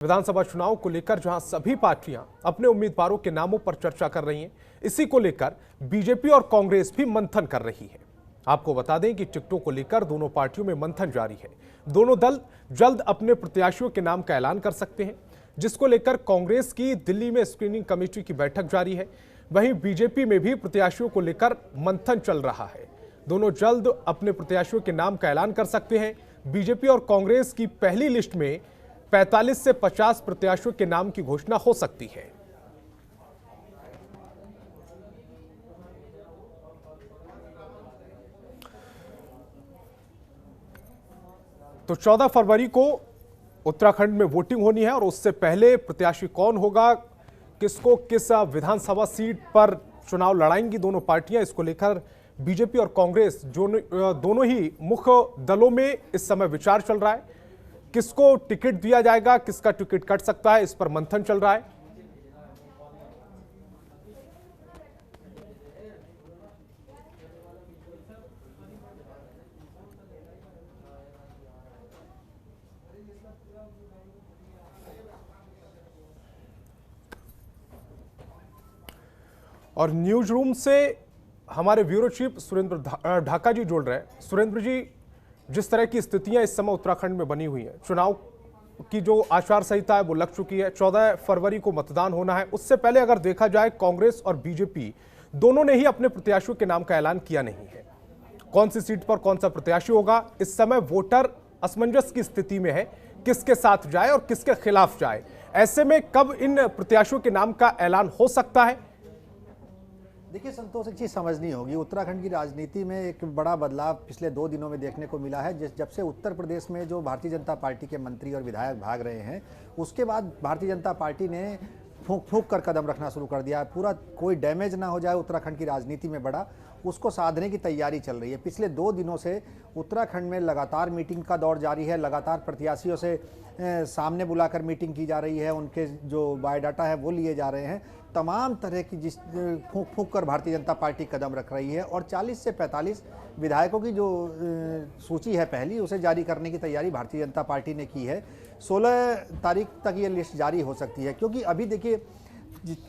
विधानसभा चुनाव को लेकर जहां सभी पार्टियां अपने उम्मीदवारों के नामों पर चर्चा कर रही हैं, इसी को लेकर बीजेपी और कांग्रेस भी मंथन कर रही है। आपको बता दें कि टिकटों को लेकर दोनों पार्टियों में मंथन जारी है। दोनों दल जल्द अपने प्रत्याशियों के नाम का ऐलान कर सकते हैं, जिसको लेकर कांग्रेस की दिल्ली में स्क्रीनिंग कमेटी की बैठक जारी है। वहीं बीजेपी में भी प्रत्याशियों को लेकर मंथन चल रहा है। दोनों जल्द अपने प्रत्याशियों के नाम का ऐलान कर सकते हैं। बीजेपी और कांग्रेस की पहली लिस्ट में 45 से 50 प्रत्याशियों के नाम की घोषणा हो सकती है। तो 14 फरवरी को उत्तराखंड में वोटिंग होनी है और उससे पहले प्रत्याशी कौन होगा, किसको किस विधानसभा सीट पर चुनाव लड़ाएंगी दोनों पार्टियां, इसको लेकर बीजेपी और कांग्रेस दोनों ही मुख्य दलों में इस समय विचार चल रहा है। किसको टिकट दिया जाएगा, किसका टिकट कट सकता है, इस पर मंथन चल रहा है। और न्यूज रूम से हमारे ब्यूरो चीफ सुरेंद्र ढाका जी जुड़ रहे हैं। सुरेंद्र जी, जिस तरह की स्थितियां इस समय उत्तराखंड में बनी हुई हैं, चुनाव की जो आचार संहिता है वो लग चुकी है, 14 फरवरी को मतदान होना है। उससे पहले अगर देखा जाए, कांग्रेस और बीजेपी दोनों ने ही अपने प्रत्याशियों के नाम का ऐलान किया नहीं है। कौन सी सीट पर कौन सा प्रत्याशी होगा, इस समय वोटर असमंजस की स्थिति में है, किसके साथ जाए और किसके खिलाफ जाए। ऐसे में कब इन प्रत्याशियों के नाम का ऐलान हो सकता है? देखिए संतोष, एक चीज़ समझनी होगी, उत्तराखंड की राजनीति में एक बड़ा बदलाव पिछले 2 दिनों में देखने को मिला है। जब से उत्तर प्रदेश में जो भारतीय जनता पार्टी के मंत्री और विधायक भाग रहे हैं, उसके बाद भारतीय जनता पार्टी ने फूंक फूंक कर कदम रखना शुरू कर दिया है। पूरा कोई डैमेज ना हो जाए उत्तराखंड की राजनीति में बड़ा, उसको साधने की तैयारी चल रही है। पिछले 2 दिनों से उत्तराखंड में लगातार मीटिंग का दौर जारी है। लगातार प्रत्याशियों से सामने बुलाकर मीटिंग की जा रही है, उनके जो बायोडाटा है वो लिए जा रहे हैं। तमाम तरह की जिस फूंक फूंक कर भारतीय जनता पार्टी कदम रख रही है और 40 से 45 विधायकों की जो सूची है पहली, उसे जारी करने की तैयारी भारतीय जनता पार्टी ने की है। 16 तारीख तक ये लिस्ट जारी हो सकती है, क्योंकि अभी देखिए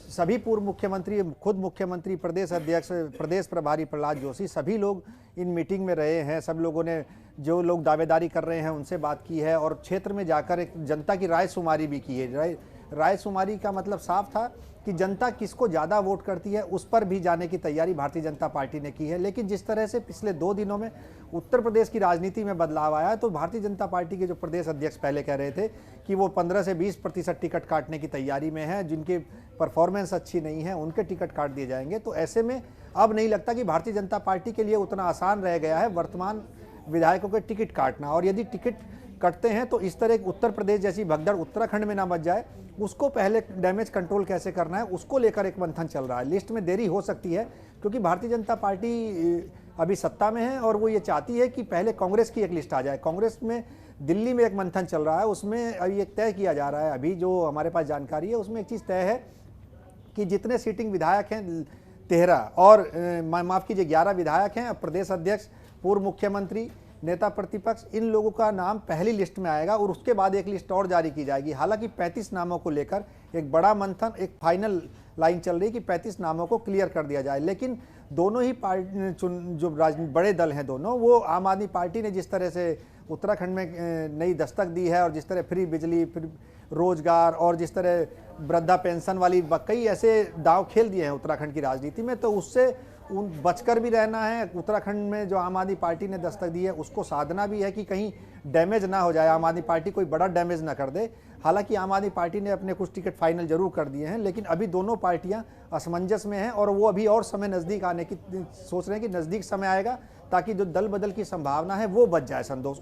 सभी पूर्व मुख्यमंत्री, खुद मुख्यमंत्री, प्रदेश अध्यक्ष, प्रदेश प्रभारी प्रहलाद जोशी, सभी लोग इन मीटिंग में रहे हैं। सब लोगों ने, जो लोग दावेदारी कर रहे हैं उनसे बात की है और क्षेत्र में जाकर एक जनता की राय शुमारी भी की है। राय शुमारी का मतलब साफ था कि जनता किसको ज़्यादा वोट करती है, उस पर भी जाने की तैयारी भारतीय जनता पार्टी ने की है। लेकिन जिस तरह से पिछले 2 दिनों में उत्तर प्रदेश की राजनीति में बदलाव आया, तो भारतीय जनता पार्टी के जो प्रदेश अध्यक्ष पहले कह रहे थे कि वो 15 से 20% टिकट काटने की तैयारी में है, जिनकी परफॉर्मेंस अच्छी नहीं है उनके टिकट काट दिए जाएंगे। तो ऐसे में अब नहीं लगता कि भारतीय जनता पार्टी के लिए उतना आसान रह गया है वर्तमान विधायकों के टिकट काटना। और यदि टिकट कटते हैं तो इस तरह उत्तर प्रदेश जैसी भगदड़ उत्तराखंड में ना बच जाए, उसको पहले डैमेज कंट्रोल कैसे करना है उसको लेकर एक मंथन चल रहा है। लिस्ट में देरी हो सकती है, क्योंकि भारतीय जनता पार्टी अभी सत्ता में है और वो ये चाहती है कि पहले कांग्रेस की एक लिस्ट आ जाए। कांग्रेस में दिल्ली में एक मंथन चल रहा है, उसमें अभी एक तय किया जा रहा है। अभी जो हमारे पास जानकारी है उसमें एक चीज़ तय है कि जितने सीटिंग विधायक हैं 13 और माफ़ कीजिए 11 विधायक हैं, प्रदेश अध्यक्ष, पूर्व मुख्यमंत्री, नेता प्रतिपक्ष, इन लोगों का नाम पहली लिस्ट में आएगा और उसके बाद एक लिस्ट और जारी की जाएगी। हालांकि 35 नामों को लेकर एक बड़ा मंथन, एक फाइनल लाइन चल रही है कि 35 नामों को क्लियर कर दिया जाए। लेकिन दोनों ही जो बड़े दल हैं दोनों, वो आम आदमी पार्टी ने जिस तरह से उत्तराखंड में नई दस्तक दी है और जिस तरह फ्री बिजली, फ्री रोजगार और जिस तरह वृद्धा पेंशन वाली कई ऐसे दांव खेल दिए हैं उत्तराखंड की राजनीति में, तो उससे बचकर भी रहना है। उत्तराखंड में जो आम आदमी पार्टी ने दस्तक दी है उसको साधना भी है कि कहीं डैमेज ना हो जाए, आम आदमी पार्टी कोई बड़ा डैमेज ना कर दे। हालांकि आम आदमी पार्टी ने अपने कुछ टिकट फाइनल जरूर कर दिए हैं, लेकिन अभी दोनों पार्टियां असमंजस में हैं और वो अभी और समय नज़दीक आने की सोच रहे हैं कि नज़दीक समय आएगा ताकि जो दल बदल की संभावना है वो बच जाए। संतोष,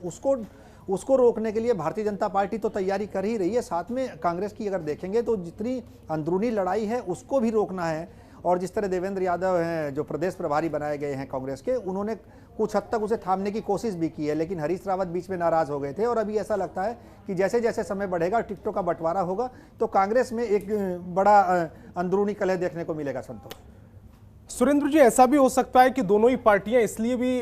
उसको रोकने के लिए भारतीय जनता पार्टी तो तैयारी कर ही रही है। साथ में कांग्रेस की अगर देखेंगे तो जितनी अंदरूनी लड़ाई है उसको भी रोकना है। और जिस तरह देवेंद्र यादव हैं जो प्रदेश प्रभारी बनाए गए हैं कांग्रेस के, उन्होंने कुछ हद तक उसे थामने की कोशिश भी की है, लेकिन हरीश रावत बीच में नाराज हो गए थे। और अभी ऐसा लगता है कि जैसे जैसे समय बढ़ेगा, टिकटों का बंटवारा होगा, तो कांग्रेस में एक बड़ा अंदरूनी कलह देखने को मिलेगा। संतोष, सुरेंद्र जी, ऐसा भी हो सकता है कि दोनों ही पार्टियां इसलिए भी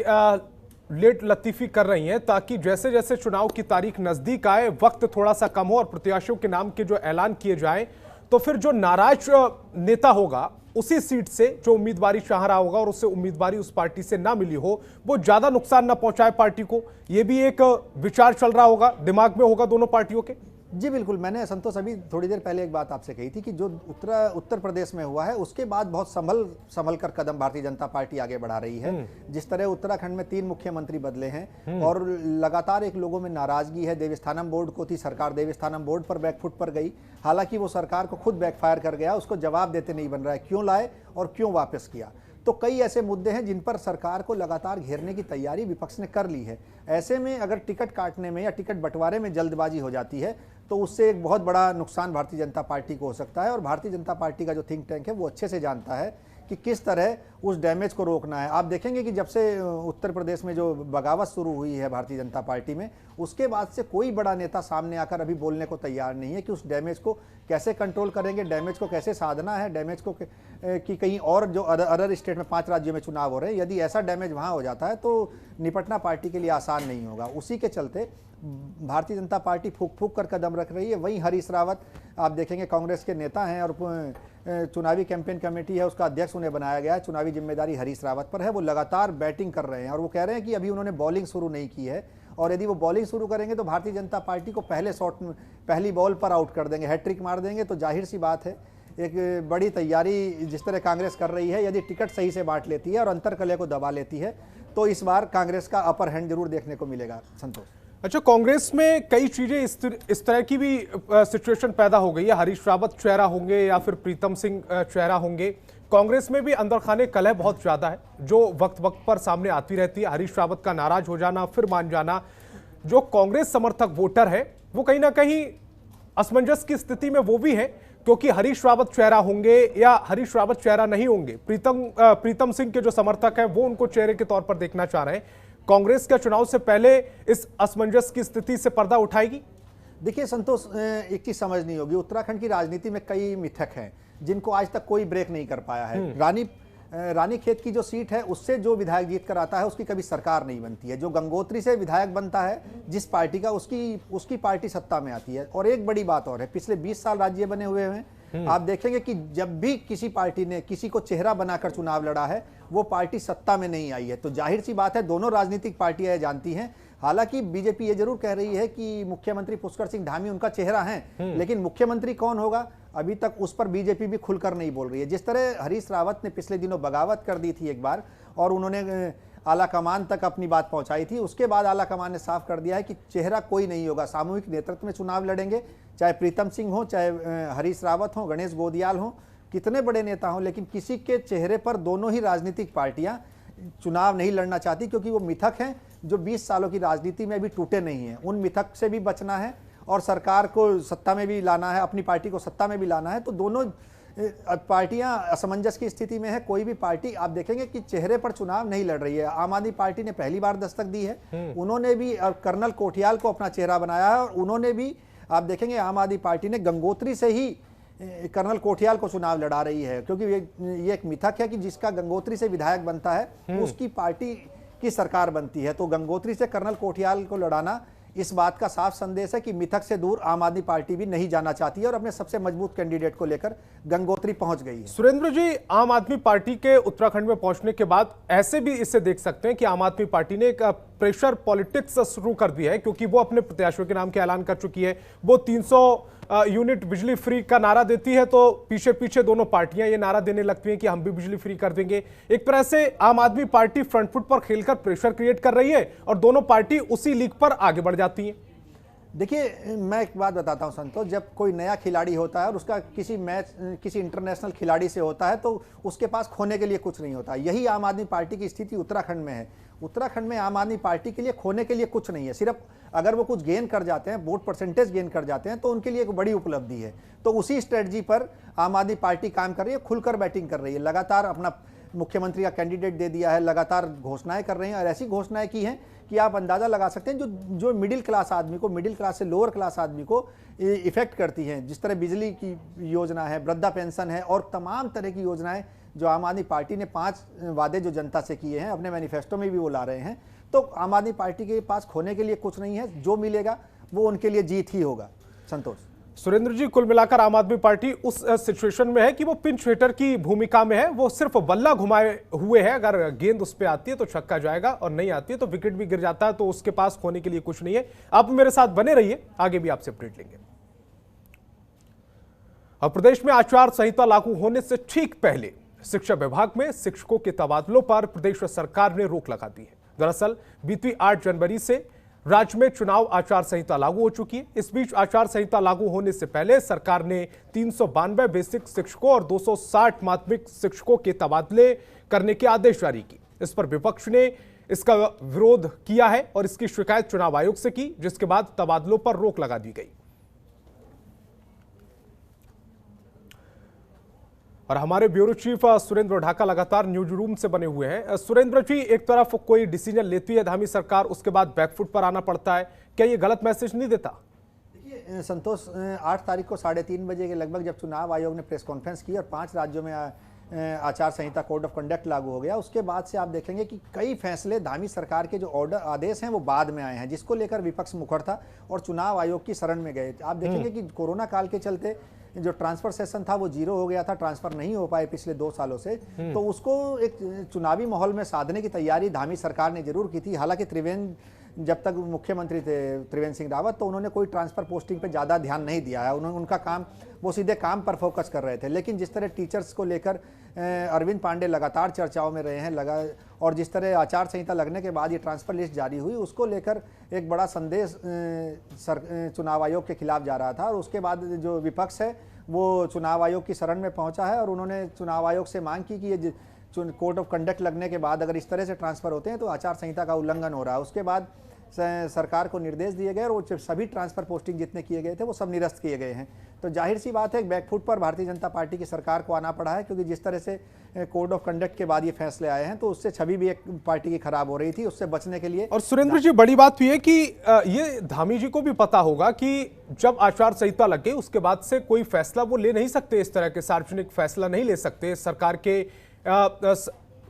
लेट लतीफी कर रही हैं ताकि जैसे जैसे चुनाव की तारीख नजदीक आए, वक्त थोड़ा सा कम हो और प्रत्याशियों के नाम के जो ऐलान किए जाए, तो फिर जो नाराज नेता होगा उसी सीट से जो उम्मीदवारी चाह रहा होगा और उससे उम्मीदवारी उस पार्टी से ना मिली हो, वो ज्यादा नुकसान ना पहुंचाए पार्टी को। यह भी एक विचार चल रहा होगा, दिमाग में होगा दोनों पार्टियों के। जी बिल्कुल, मैंने संतोष अभी थोड़ी देर पहले एक बात आपसे कही थी कि जो उत्तर प्रदेश में हुआ है उसके बाद बहुत संभल कर कदम भारतीय जनता पार्टी आगे बढ़ा रही है। जिस तरह उत्तराखंड में 3 मुख्यमंत्री बदले हैं और लगातार एक लोगों में नाराजगी है। देवस्थानम बोर्ड को थी, सरकार देवस्थानम बोर्ड पर बैकफुट पर गई, हालांकि वो सरकार को खुद बैकफायर कर गया, उसको जवाब देते नहीं बन रहा है क्यों लाए और क्यों वापस किया। तो कई ऐसे मुद्दे हैं जिन पर सरकार को लगातार घेरने की तैयारी विपक्ष ने कर ली है। ऐसे में अगर टिकट काटने में या टिकट बंटवारे में जल्दबाजी हो जाती है तो उससे एक बहुत बड़ा नुकसान भारतीय जनता पार्टी को हो सकता है। और भारतीय जनता पार्टी का जो थिंक टैंक है वो अच्छे से जानता है कि किस तरह उस डैमेज को रोकना है। आप देखेंगे कि जब से उत्तर प्रदेश में जो बगावत शुरू हुई है भारतीय जनता पार्टी में, उसके बाद से कोई बड़ा नेता सामने आकर अभी बोलने को तैयार नहीं है कि उस डैमेज को कैसे कंट्रोल करेंगे, डैमेज को कैसे साधना है, डैमेज को कि कहीं और जो अदर स्टेट में 5 राज्यों में चुनाव हो रहे हैं, यदि ऐसा डैमेज वहाँ हो जाता है तो निपटना पार्टी के लिए आसान नहीं होगा। उसी के चलते भारतीय जनता पार्टी फूक फूक कर कदम रख रही है। वहीं हरीश रावत आप देखेंगे कांग्रेस के नेता हैं और चुनावी कैंपेन कमेटी है उसका अध्यक्ष उन्हें बनाया गया है। चुनावी जिम्मेदारी हरीश रावत पर है। वो लगातार बैटिंग कर रहे हैं और वो कह रहे हैं कि अभी उन्होंने बॉलिंग शुरू नहीं की है और यदि वो बॉलिंग शुरू करेंगे तो भारतीय जनता पार्टी को पहले शॉट में पहली बॉल पर आउट कर देंगे, हैट्रिक मार देंगे। तो जाहिर सी बात है एक बड़ी तैयारी जिस तरह कांग्रेस कर रही है, यदि टिकट सही से बांट लेती है और अंतरकलह को दबा लेती है तो इस बार कांग्रेस का अपर हैंड जरूर देखने को मिलेगा। संतोष, अच्छा, कांग्रेस में कई चीजें इस तरह की भी सिचुएशन पैदा हो गई है। हरीश रावत चेहरा होंगे या फिर प्रीतम सिंह चेहरा होंगे। कांग्रेस में भी अंदर खाने कलह बहुत ज्यादा है जो वक्त वक्त पर सामने आती रहती है। हरीश रावत का नाराज हो जाना फिर मान जाना, जो कांग्रेस समर्थक वोटर है वो कहीं ना कहीं असमंजस की स्थिति में वो भी है, क्योंकि हरीश रावत चेहरा होंगे या हरीश रावत चेहरा नहीं होंगे। प्रीतम सिंह के जो समर्थक हैं वो उनको चेहरे के तौर पर देखना चाह रहे हैं। कांग्रेस का चुनाव से पहले इस असमंजस की स्थिति से पर्दा उठाएगी। देखिए संतोष, एक चीज समझ नहीं होगी, उत्तराखंड की राजनीति में कई मिथक हैं जिनको आज तक कोई ब्रेक नहीं कर पाया है। रानीखेत की जो सीट है उससे जो विधायक जीत कर आता है उसकी कभी सरकार नहीं बनती है। जो गंगोत्री से विधायक बनता है जिस पार्टी का, उसकी पार्टी सत्ता में आती है। और एक बड़ी बात और है, पिछले 20 साल राज्य बने हुए हैं, आप देखेंगे कि जब भी किसी पार्टी ने किसी को चेहरा बनाकर चुनाव लड़ा है वो पार्टी सत्ता में नहीं आई है। तो जाहिर सी बात है दोनों राजनीतिक पार्टियां जानती हैं। हालांकि बीजेपी ये जरूर कह रही है कि मुख्यमंत्री पुष्कर सिंह धामी उनका चेहरा है, लेकिन मुख्यमंत्री कौन होगा अभी तक उस पर बीजेपी भी खुलकर नहीं बोल रही है। जिस तरह हरीश रावत ने पिछले दिनों बगावत कर दी थी एक बार और उन्होंने आला कमान तक अपनी बात पहुंचाई थी, उसके बाद आला कमान ने साफ कर दिया है कि चेहरा कोई नहीं होगा, सामूहिक नेतृत्व में चुनाव लड़ेंगे। चाहे प्रीतम सिंह हो, चाहे हरीश रावत हो, गणेश गोदियाल हो, कितने बड़े नेता हो, लेकिन किसी के चेहरे पर दोनों ही राजनीतिक पार्टियां चुनाव नहीं लड़ना चाहती, क्योंकि वो मिथक हैं जो 20 सालों की राजनीति में अभी टूटे नहीं हैं। उन मिथक से भी बचना है और सरकार को सत्ता में भी लाना है, अपनी पार्टी को सत्ता में भी लाना है। तो दोनों पार्टियां असमंजस की स्थिति में है। कोई भी पार्टी आप देखेंगे कि चेहरे पर चुनाव नहीं लड़ रही है। आम आदमी पार्टी ने पहली बार दस्तक दी है, उन्होंने भी कर्नल कोठियाल को अपना चेहरा बनाया है और उन्होंने भी आप देखेंगे आम आदमी पार्टी ने गंगोत्री से ही कर्नल कोठियाल को चुनाव लड़ा रही है, क्योंकि ये एक मिथक है कि जिसका गंगोत्री से विधायक बनता है उसकी पार्टी की सरकार बनती है। तो गंगोत्री से कर्नल कोठियाल को लड़ाना इस बात का साफ संदेश है कि मिथक से दूर आम आदमी पार्टी भी नहीं जाना चाहती है और अपने सबसे मजबूत कैंडिडेट को लेकर गंगोत्री पहुंच गई है। सुरेंद्र जी, आम आदमी पार्टी के उत्तराखंड में पहुंचने के बाद ऐसे भी इसे देख सकते हैं कि आम आदमी पार्टी ने एक प्रेशर पॉलिटिक्स शुरू कर दिया है, क्योंकि वो अपने प्रत्याशियों के नाम के ऐलान कर चुकी है। वो 300 यूनिट बिजली फ्री का नारा देती है तो पीछे पीछे दोनों पार्टियां ये नारा देने लगती हैं कि हम भी बिजली फ्री कर देंगे। एक तरह से आम आदमी पार्टी फ्रंट फुट पर खेलकर प्रेशर क्रिएट कर रही है और दोनों पार्टी उसी लीग पर आगे बढ़ जाती हैं। देखिए, मैं एक बात बताता हूं संतोष, जब कोई नया खिलाड़ी होता है और उसका किसी मैच किसी इंटरनेशनल खिलाड़ी से होता है तो उसके पास खोने के लिए कुछ नहीं होता। यही आम आदमी पार्टी की स्थिति उत्तराखंड में है। उत्तराखंड में आम आदमी पार्टी के लिए खोने के लिए कुछ नहीं है। सिर्फ अगर वो कुछ गेन कर जाते हैं, वोट परसेंटेज गेन कर जाते हैं, तो उनके लिए एक बड़ी उपलब्धि है। तो उसी स्ट्रेटजी पर आम आदमी पार्टी काम कर रही है, खुलकर बैटिंग कर रही है। लगातार अपना मुख्यमंत्री का कैंडिडेट दे दिया है, लगातार घोषणाएं कर रहे हैं और ऐसी घोषणाएं की हैं कि आप अंदाजा लगा सकते हैं जो मिडिल क्लास आदमी को, मिडिल क्लास से लोअर क्लास आदमी को इफेक्ट करती हैं। जिस तरह बिजली की योजना है, वृद्धा पेंशन है और तमाम तरह की योजनाएं जो आम आदमी पार्टी ने 5 वादे जो जनता से किए हैं, अपने मैनिफेस्टो में भी वो ला रहे हैं। तो आम आदमी पार्टी के पास खोने के लिए कुछ नहीं है, जो मिलेगा वो उनके लिए जीत ही होगा। संतोष। सुरेंद्र जी, कुल मिलाकर आम आदमी पार्टी उस सिचुएशन में है कि वो पिंच हिटर की भूमिका में है, वो सिर्फ बल्ला घुमाए हुए है। अगर गेंद उस पर आती है तो छक्का जाएगा और नहीं आती है तो विकेट भी गिर जाता है, तो उसके पास खोने के लिए कुछ नहीं है। आप मेरे साथ बने रहिए, आगे भी आपसे अपडेट लेंगे। अब प्रदेश में आचार संहिता लागू होने से ठीक पहले शिक्षा विभाग में शिक्षकों के तबादलों पर प्रदेश सरकार ने रोक लगा दी है। दरअसल बीती 8 जनवरी से राज्य में चुनाव आचार संहिता लागू हो चुकी है। इस बीच आचार संहिता लागू होने से पहले सरकार ने 392 बेसिक शिक्षकों और 260 माध्यमिक शिक्षकों के तबादले करने के आदेश जारी किए। इस पर विपक्ष ने इसका विरोध किया है और इसकी शिकायत चुनाव आयोग से की, जिसके बाद तबादलों पर रोक लगा दी गई। और हमारे ब्यूरो चीफ सुरेंद्र ढाका लगातार न्यूज रूम से बने हुए हैं। सुरेंद्र जी, एक तरफ कोई डिसीजन लेती है धामी सरकार, उसके बाद बैकफुट पर आना पड़ता है, क्या ये गलत मैसेज नहीं देता? देखिए संतोष, 8 तारीख को 3:30 बजे के लगभग जब चुनाव आयोग ने प्रेस कॉन्फ्रेंस की और 5 राज्यों में आचार संहिता कोड ऑफ कंडक्ट लागू हो गया, उसके बाद से आप देखेंगे कि कई फैसले धामी सरकार के जो ऑर्डर आदेश हैं वो बाद में आए हैं, जिसको लेकर विपक्ष मुखर था और चुनाव आयोग की शरण में गए। आप देखेंगे कि कोरोना काल के चलते जो ट्रांसफर सेशन था वो 0 हो गया था, ट्रांसफर नहीं हो पाए पिछले 2 सालों से, तो उसको एक चुनावी माहौल में साधने की तैयारी धामी सरकार ने जरूर की थी। हालांकि जब तक मुख्यमंत्री थे त्रिवेंद्र सिंह रावत, तो उन्होंने कोई ट्रांसफर पोस्टिंग पे ज़्यादा ध्यान नहीं दिया है। उनका काम, वो सीधे काम पर फोकस कर रहे थे। लेकिन जिस तरह टीचर्स को लेकर अरविंद पांडे लगातार चर्चाओं में रहे हैं और जिस तरह आचार संहिता लगने के बाद ये ट्रांसफर लिस्ट जारी हुई, उसको लेकर एक बड़ा संदेश चुनाव आयोग के खिलाफ जा रहा था। और उसके बाद जो विपक्ष है वो चुनाव आयोग की शरण में पहुंचा है और उन्होंने चुनाव आयोग से मांग की कि ये कोड ऑफ कंडक्ट लगने के बाद अगर इस तरह से ट्रांसफर होते हैं तो आचार संहिता का उल्लंघन हो रहा है। उसके बाद सरकार को निर्देश दिए गए और वो सभी ट्रांसफर पोस्टिंग जितने किए गए थे वो सब निरस्त किए गए हैं। तो जाहिर सी बात है, बैकफुट पर भारतीय जनता पार्टी की सरकार को आना पड़ा है, क्योंकि जिस तरह से कोड ऑफ कंडक्ट के बाद ये फैसले आए हैं तो उससे छवि भी एक पार्टी की खराब हो रही थी, उससे बचने के लिए। और सुरेंद्र जी, बड़ी बात हुई है कि ये धामी जी को भी पता होगा कि जब आचार संहिता लग गई उसके बाद से कोई फैसला वो ले नहीं सकते, इस तरह के सार्वजनिक फैसला नहीं ले सकते सरकार के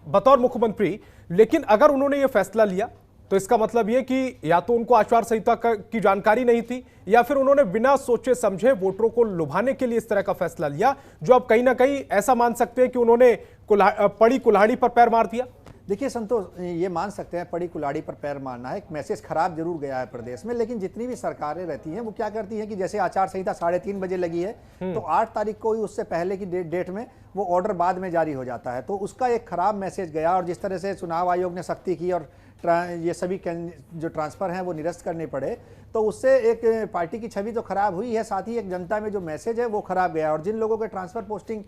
बतौर मुख्यमंत्री। लेकिन अगर उन्होंने ये फैसला लिया तो इसका मतलब ये कि या तो उनको आचार संहिता की जानकारी नहीं थी या फिर उन्होंने बिना सोचे समझे वोटरों को लुभाने के लिए इस तरह का फैसला लिया, जो अब कहीं ना कहीं ऐसा मान सकते हैं कि उन्होंने पड़ी कुल्हाड़ी पर पैर मार दिया। देखिए संतोष, ये मान सकते हैं पड़ी कुल्हाड़ी पर पैर मारना है, एक मैसेज खराब जरूर गया है प्रदेश में। लेकिन जितनी भी सरकारें रहती हैं वो क्या करती हैं कि जैसे आचार संहिता 3:30 बजे लगी है तो 8 तारीख को ही उससे पहले की डेट में वो ऑर्डर बाद में जारी हो जाता है, तो उसका एक खराब मैसेज गया। और जिस तरह से चुनाव आयोग ने सख्ती की और ये सभी जो ट्रांसफर हैं वो निरस्त करने पड़े, तो उससे एक पार्टी की छवि तो खराब हुई है, साथ ही एक जनता में जो मैसेज है वो खराब गया। और जिन लोगों के ट्रांसफर पोस्टिंग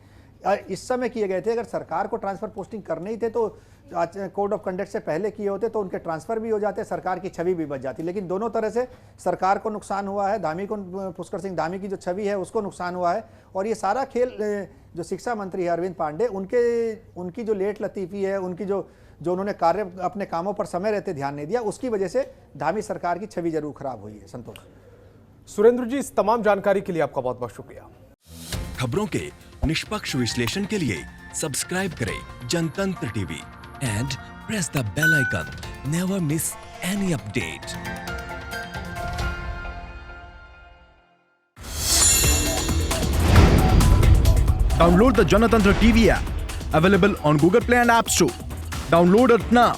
इस समय किए गए थे, अगर सरकार को ट्रांसफर पोस्टिंग करने ही थे तो कोड ऑफ कंडक्ट से पहले किए होते तो उनके ट्रांसफर भी हो जाते, सरकार की छवि भी बच जाती। लेकिन दोनों तरह से सरकार को नुकसान हुआ है, धामी को, पुष्कर सिंह धामी की जो छवि है उसको नुकसान हुआ है। और ये सारा खेल जो शिक्षा मंत्री है अरविंद पांडे, उनकी जो लेट लतीफ़ी है, उनकी जो उन्होंने कार्य अपने कामों पर समय रहते ध्यान नहीं दिया, उसकी वजह से धामी सरकार की छवि जरूर खराब हुई है। संतोष। सुरेंद्र जी, इस तमाम जानकारी के लिए आपका बहुत बहुत शुक्रिया। खबरों के निष्पक्ष विश्लेषण के लिए सब्सक्राइब करें Janatantra TV and press the bell icon. Never miss any update. Download the Janatantra TV app, available on Google Play and App Store. Download it now.